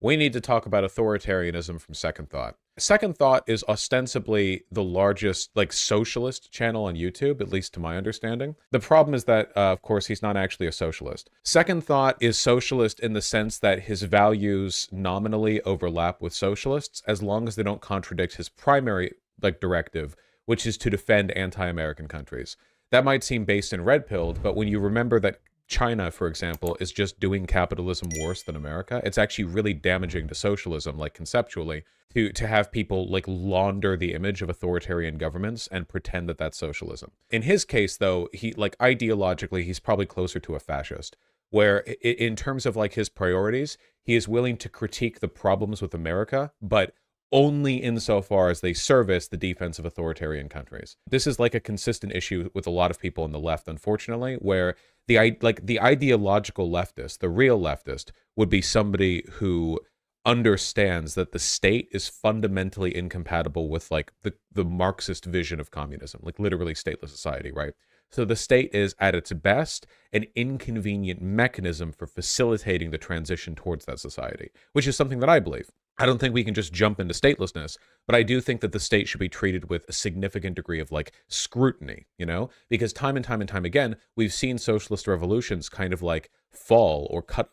We need to talk about authoritarianism from Second Thought. Second Thought is ostensibly the largest, like, socialist channel on YouTube, at least to my understanding. The problem is that, of course, he's not actually a socialist. Second Thought is socialist in the sense that his values nominally overlap with socialists, as long as they don't contradict his primary, like, directive, which is to defend anti-American countries. That might seem based and red-pilled, but when you remember that China, for example, is just doing capitalism worse than America, it's actually really damaging to socialism, like conceptually, to have people like launder the image of authoritarian governments and pretend that that's socialism. In his case, though, he, like, ideologically, he's probably closer to a fascist, where in terms of like his priorities, he is willing to critique the problems with America, but only insofar as they service the defense of authoritarian countries. This is like a consistent issue with a lot of people on the left, unfortunately, where the ideological leftist, the real leftist, would be somebody who understands that the state is fundamentally incompatible with like the Marxist vision of communism, like literally stateless society, right? So the state is at its best an inconvenient mechanism for facilitating the transition towards that society, which is something that I believe. I don't think we can just jump into statelessness, but I do think that the state should be treated with a significant degree of like scrutiny, you know, because time and time and time again, we've seen socialist revolutions kind of like fall or cut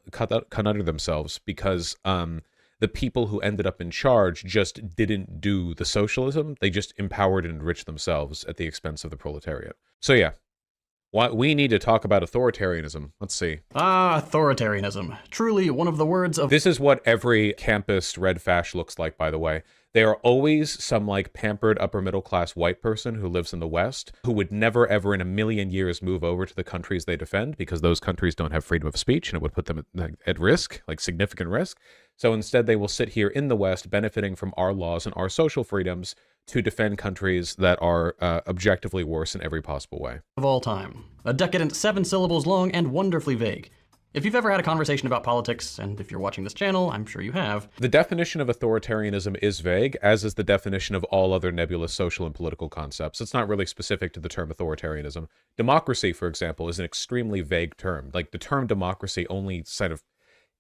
under themselves because the people who ended up in charge just didn't do the socialism. They just empowered and enriched themselves at the expense of the proletariat. So yeah. We need to talk about authoritarianism. Let's see. Authoritarianism. Truly one of the words of— This is what every campus red fash looks like, by the way. They are always some like pampered upper middle class white person who lives in the West, who would never ever in a million years move over to the countries they defend because those countries don't have freedom of speech and it would put them at risk, like significant risk. So instead they will sit here in the West benefiting from our laws and our social freedoms to defend countries that are objectively worse in every possible way. Of all time. A decadent 7 syllables long and wonderfully vague. If you've ever had a conversation about politics, and if you're watching this channel, I'm sure you have. The definition of authoritarianism is vague, as is the definition of all other nebulous social and political concepts. It's not really specific to the term authoritarianism. Democracy, for example, is an extremely vague term. Like, the term democracy only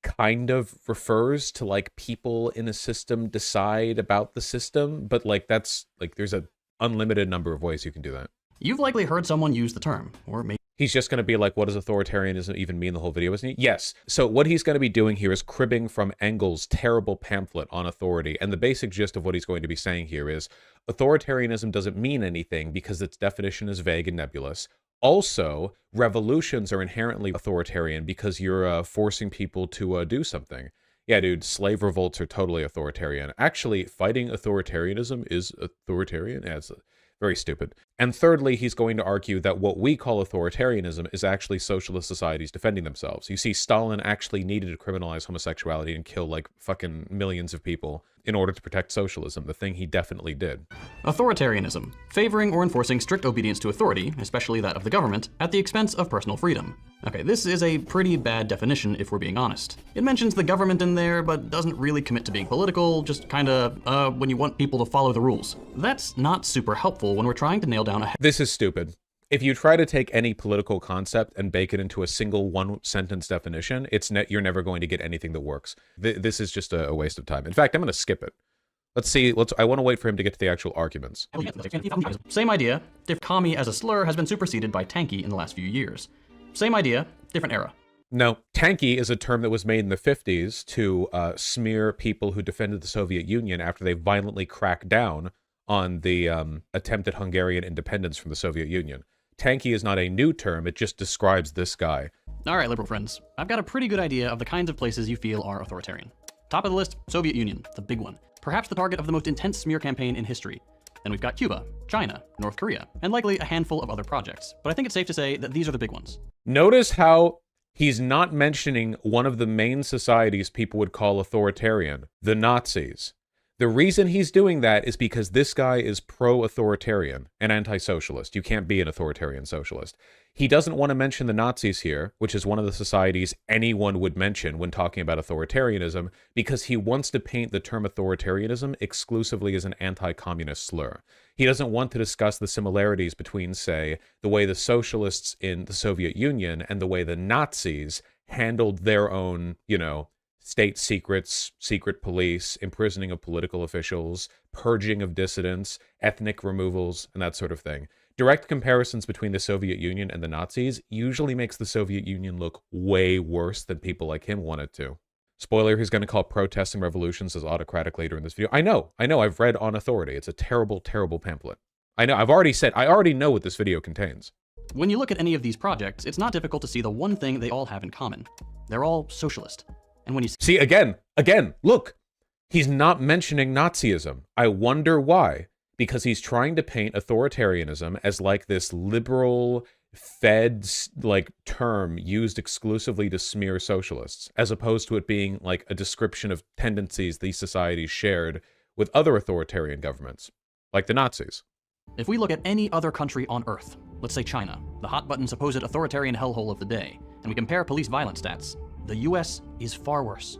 kind of refers to like people in a system decide about the system, but like that's like there's an unlimited number of ways you can do that. You've likely heard someone use the term, or maybe he's just going to be like, what does authoritarianism even mean, the whole video, isn't he? Yes. So what he's going to be doing here is cribbing from Engels' terrible pamphlet on authority, and the basic gist of what he's going to be saying here is authoritarianism doesn't mean anything because its definition is vague and nebulous. Also, revolutions are inherently authoritarian because you're forcing people to do something. Yeah, dude, slave revolts are totally authoritarian. Actually, fighting authoritarianism is authoritarian? Yeah, it's very stupid. And thirdly, he's going to argue that what we call authoritarianism is actually socialist societies defending themselves. You see, Stalin actually needed to criminalize homosexuality and kill like fucking millions of people in order to protect socialism, the thing he definitely did. Authoritarianism. Favoring or enforcing strict obedience to authority, especially that of the government, at the expense of personal freedom. Okay, this is a pretty bad definition if we're being honest. It mentions the government in there, but doesn't really commit to being political, just kinda, when you want people to follow the rules. That's not super helpful when we're trying to nail down a— This is stupid. If you try to take any political concept and bake it into a single one-sentence definition, you're never going to get anything that works. This is just a waste of time. In fact, I'm going to skip it. Let's see. I want to wait for him to get to the actual arguments. Same idea. Commie as a slur has been superseded by Tankie in the last few years. Same idea, different era. No, Tankie is a term that was made in the 50s to smear people who defended the Soviet Union after they violently cracked down on the attempted Hungarian independence from the Soviet Union. Tankie is not a new term, it just describes this guy. All right, liberal friends, I've got a pretty good idea of the kinds of places you feel are authoritarian. Top of the list, Soviet Union, the big one. Perhaps the target of the most intense smear campaign in history. Then we've got Cuba, China, North Korea, and likely a handful of other projects. But I think it's safe to say that these are the big ones. Notice how he's not mentioning one of the main societies people would call authoritarian, the Nazis. The reason he's doing that is because this guy is pro-authoritarian and anti-socialist. You can't be an authoritarian socialist. He doesn't want to mention the Nazis here, which is one of the societies anyone would mention when talking about authoritarianism, because he wants to paint the term authoritarianism exclusively as an anti-communist slur. He doesn't want to discuss the similarities between, say, the way the socialists in the Soviet Union and the way the Nazis handled their own, state secrets, secret police, imprisoning of political officials, purging of dissidents, ethnic removals, and that sort of thing. Direct comparisons between the Soviet Union and the Nazis usually makes the Soviet Union look way worse than people like him want it to. Spoiler, he's going to call protests and revolutions as autocratic later in this video. I know, I've read On Authority. It's a terrible, terrible pamphlet. I know, I already know what this video contains. When you look at any of these projects, it's not difficult to see the one thing they all have in common. They're all socialist. And when you see, again, look, he's not mentioning Nazism. I wonder why. Because he's trying to paint authoritarianism as like this liberal Fed's like term used exclusively to smear socialists, as opposed to it being like a description of tendencies these societies shared with other authoritarian governments, like the Nazis. If we look at any other country on Earth, let's say China, the hot-button supposed authoritarian hellhole of the day, and we compare police violence stats, the US is far worse.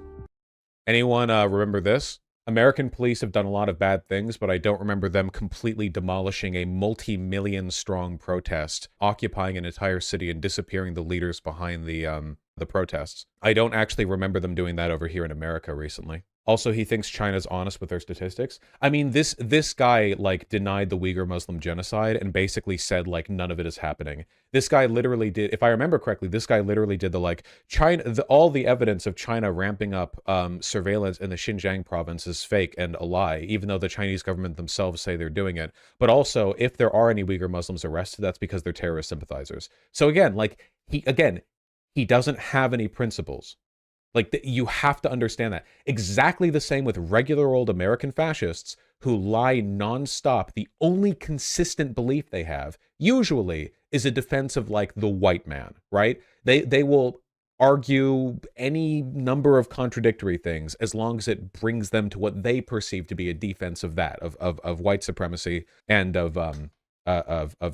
Anyone remember this? American police have done a lot of bad things, but I don't remember them completely demolishing a multi-million strong protest, occupying an entire city and disappearing the leaders behind the protests. I don't actually remember them doing that over here in America recently. Also, he thinks China's honest with their statistics. I mean, this guy, like, denied the Uyghur Muslim genocide and basically said, like, none of it is happening. This guy literally did, if I remember correctly, this guy literally did the, like, all the evidence of China ramping up surveillance in the Xinjiang province is fake and a lie, even though the Chinese government themselves say they're doing it. But also, if there are any Uyghur Muslims arrested, that's because they're terrorist sympathizers. So again, like, he doesn't have any principles. Like, you have to understand that. Exactly the same with regular old American fascists who lie nonstop. The only consistent belief they have, usually, is a defense of, like, the white man, right? They will argue any number of contradictory things as long as it brings them to what they perceive to be a defense of that, of white supremacy and of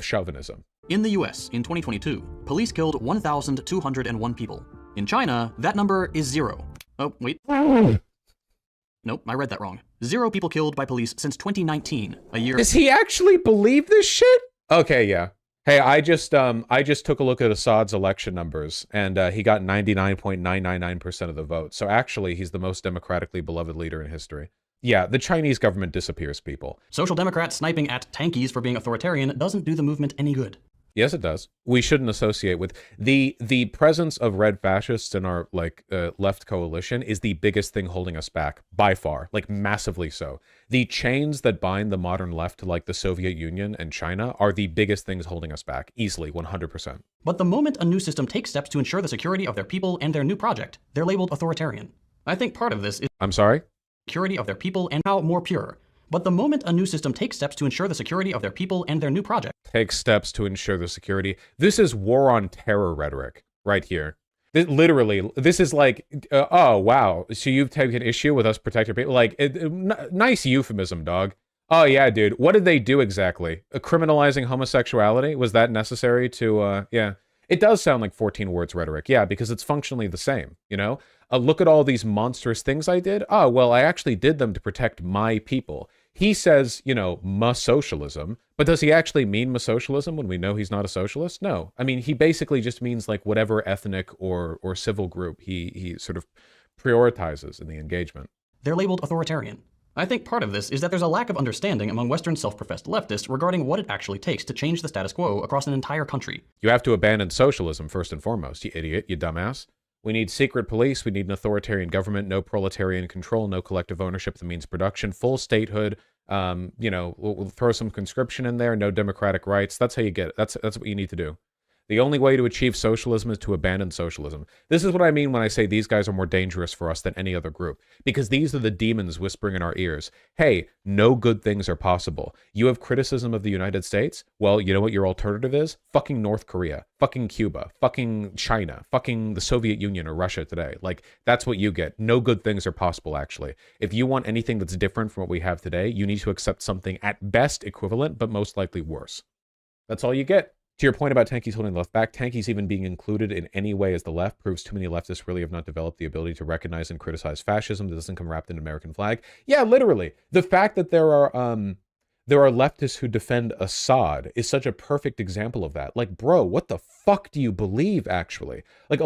chauvinism. In the US, in 2022, police killed 1,201 people. In China, that number is 0. Oh, wait. Nope, I read that wrong. 0 people killed by police since 2019, a year— Does he actually believe this shit? Okay, yeah. Hey, I just took a look at Assad's election numbers, and he got 99.999% of the vote. So actually, he's the most democratically beloved leader in history. Yeah, the Chinese government disappears people. Social Democrats sniping at Tankies for being authoritarian doesn't do the movement any good. Yes, it does. We shouldn't associate with the presence of red fascists in our left coalition is the biggest thing holding us back by far, like massively so. The chains that bind the modern left to like the Soviet Union and China are the biggest things holding us back, easily, 100%. But the moment a new system takes steps to ensure the security of their people and their new project, they're labeled authoritarian. I think part of this is— I'm sorry? Security of their people and how more pure. But the moment a new system takes steps to ensure the security of their people and their new project— Takes steps to ensure the security. This is war on terror rhetoric right here. Literally, this is like, oh, wow. So you've taken issue with us protecting people? Like, nice euphemism, dog. Oh, yeah, dude. What did they do exactly? Criminalizing homosexuality? Was that necessary to, yeah. It does sound like 14 words rhetoric, yeah, because it's functionally the same, you know? Look at all these monstrous things I did. Oh, well, I actually did them to protect my people. He says, you know, socialism, but does he actually mean socialism when we know he's not a socialist? No. I mean, he basically just means like whatever ethnic or civil group he sort of prioritizes in the engagement. They're labeled authoritarian. I think part of this is that there's a lack of understanding among Western self-professed leftists regarding what it actually takes to change the status quo across an entire country. You have to abandon socialism first and foremost, you idiot, you dumbass. We need secret police, we need an authoritarian government, no proletarian control, no collective ownership that means production, full statehood, you know, we'll throw some conscription in there, no democratic rights. That's how you get it. That's what you need to do. The only way to achieve socialism is to abandon socialism. This is what I mean when I say these guys are more dangerous for us than any other group, because these are the demons whispering in our ears. Hey, no good things are possible. You have criticism of the United States? Well, you know what your alternative is? Fucking North Korea, fucking Cuba, fucking China, fucking the Soviet Union or Russia today. Like, that's what you get. No good things are possible, actually. If you want anything that's different from what we have today, you need to accept something at best equivalent, but most likely worse. That's all you get. To your point about Tankies holding the left back, Tankies even being included in any way as the left proves too many leftists really have not developed the ability to recognize and criticize fascism that doesn't come wrapped in an American flag. Yeah, literally. The fact that there are There are leftists who defend Assad is such a perfect example of that. Like, bro, what the fuck do you believe, actually? Like,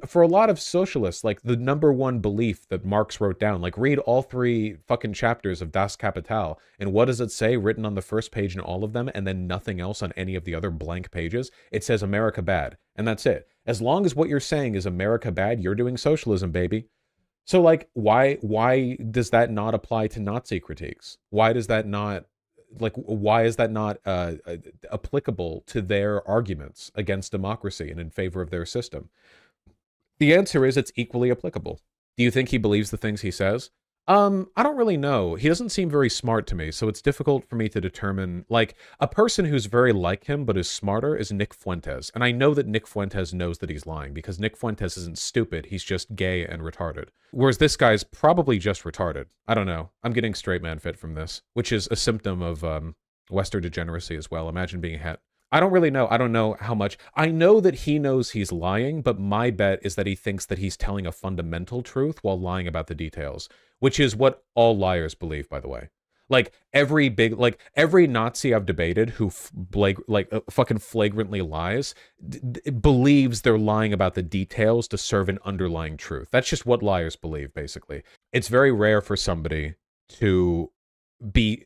for a lot of socialists, like, the number one belief that Marx wrote down, like, read all 3 fucking chapters of Das Kapital, and what does it say written on the first page in all of them, and then nothing else on any of the other blank pages? It says America bad, and that's it. As long as what you're saying is America bad, you're doing socialism, baby. So, like, why does that not apply to Nazi critiques? Why does that not... Like, why is that not applicable to their arguments against democracy and in favor of their system? The answer is it's equally applicable. Do you think he believes the things he says? I don't really know. He doesn't seem very smart to me, so it's difficult for me to determine. Like, a person who's very like him but is smarter is Nick Fuentes. And I know that Nick Fuentes knows that he's lying, because Nick Fuentes isn't stupid, he's just gay and retarded. Whereas this guy's probably just retarded. I don't know. I'm getting straight man fit from this, which is a symptom of Western degeneracy as well. Imagine being het. I don't really know. I don't know how much. I know that he knows he's lying, but my bet is that he thinks that he's telling a fundamental truth while lying about the details, which is what all liars believe, by the way. Like, every Nazi I've debated who fucking flagrantly lies believes they're lying about the details to serve an underlying truth. That's just what liars believe, basically. It's very rare for somebody to be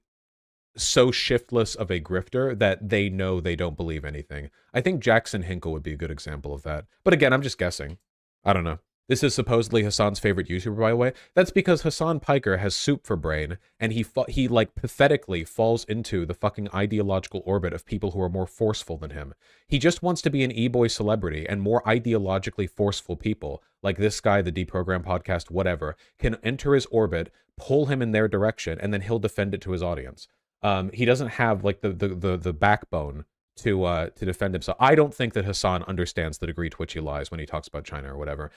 so shiftless of a grifter that they know they don't believe anything. I think Jackson Hinkle would be a good example of that. But again, I'm just guessing. I don't know. This is supposedly Hassan's favorite YouTuber, by the way. That's because Hassan Piker has soup for brain, and he like pathetically falls into the fucking ideological orbit of people who are more forceful than him. He just wants to be an e-boy celebrity, and more ideologically forceful people, like this guy, the Deprogram Podcast, whatever, can enter his orbit, pull him in their direction, and then he'll defend it to his audience. He doesn't have like the backbone to defend himself. I don't think that Hassan understands the degree to which he lies when he talks about China or whatever.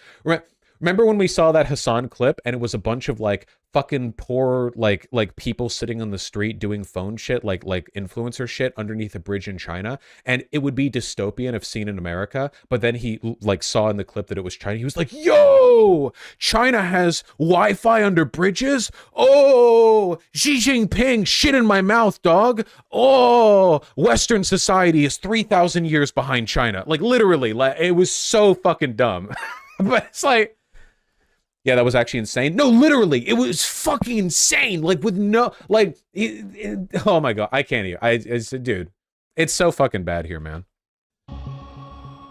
Remember when we saw that Hassan clip and it was a bunch of like fucking poor like people sitting on the street doing phone shit, like influencer shit underneath a bridge in China, and it would be dystopian if seen in America, but then he like saw in the clip that it was China. He was like, yo, China has Wi-Fi under bridges? Oh, Xi Jinping, shit in my mouth, dog. Oh, Western society is 3,000 years behind China. Like, literally, like, it was so fucking dumb. But it's like, yeah, that was actually insane. No, literally, it was fucking insane. Like, with no, like, oh my God, I can't even. Dude, it's so fucking bad here, man.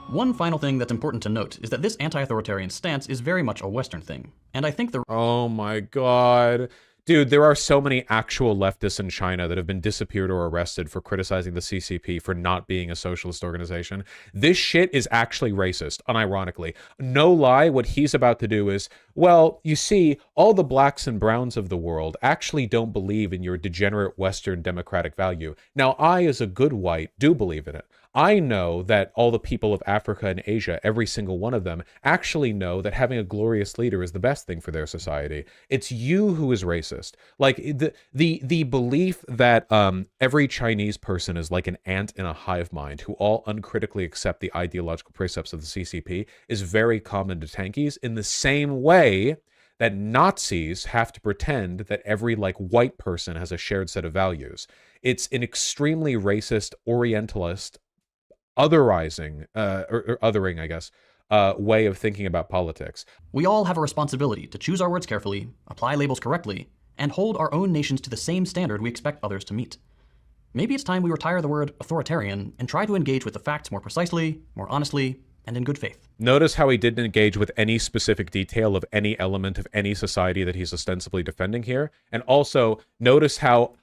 One final thing that's important to note is that this anti-authoritarian stance is very much a Western thing. And I think the... Oh my God. Dude, there are so many actual leftists in China that have been disappeared or arrested for criticizing the CCP for not being a socialist organization. This shit is actually racist, unironically. No lie, what he's about to do is, well, you see, all the blacks and browns of the world actually don't believe in your degenerate Western democratic value. Now, I, as a good white, do believe in it. I know that all the people of Africa and Asia, every single one of them, actually know that having a glorious leader is the best thing for their society. It's you who is racist. Like, the belief that every Chinese person is like an ant in a hive mind who all uncritically accept the ideological precepts of the CCP is very common to Tankies, in the same way that Nazis have to pretend that every like white person has a shared set of values. It's an extremely racist, orientalist, otherizing, or othering, I guess, way of thinking about politics. We all have a responsibility to choose our words carefully, apply labels correctly, and hold our own nations to the same standard we expect others to meet. Maybe it's time we retire the word authoritarian and try to engage with the facts more precisely, more honestly, and in good faith. Notice how he didn't engage with any specific detail of any element of any society that he's ostensibly defending here. And also, notice how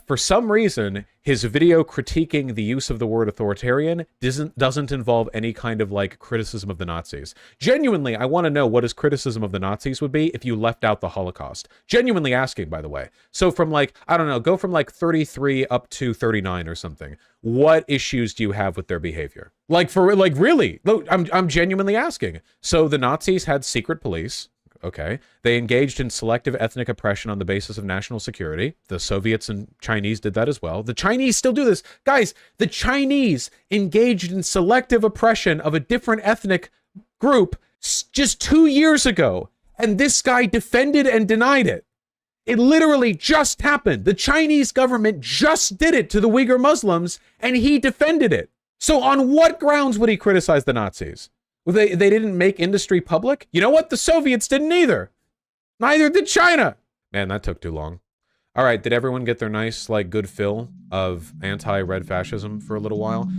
for some reason, his video critiquing the use of the word authoritarian doesn't involve any kind of like criticism of the Nazis. Genuinely, I want to know what his criticism of the Nazis would be if you left out the Holocaust. Genuinely asking, by the way. So from like, I don't know, go from like 33 up to 39 or something. What issues do you have with their behavior? Like, for like, really? Look, I'm genuinely asking. So the Nazis had secret police. Okay. They engaged in selective ethnic oppression on the basis of national security. The Soviets and Chinese did that as well. The Chinese still do this. Guys, the Chinese engaged in selective oppression of a different ethnic group just 2 years ago. And this guy defended and denied it. It literally just happened. The Chinese government just did it to the Uyghur Muslims, and he defended it. So on what grounds would he criticize the Nazis? Well, they didn't make industry public? You know what? The Soviets didn't either. Neither did China. Man, that took too long. All right, did everyone get their nice, like, good fill of anti-red fascism for a little while?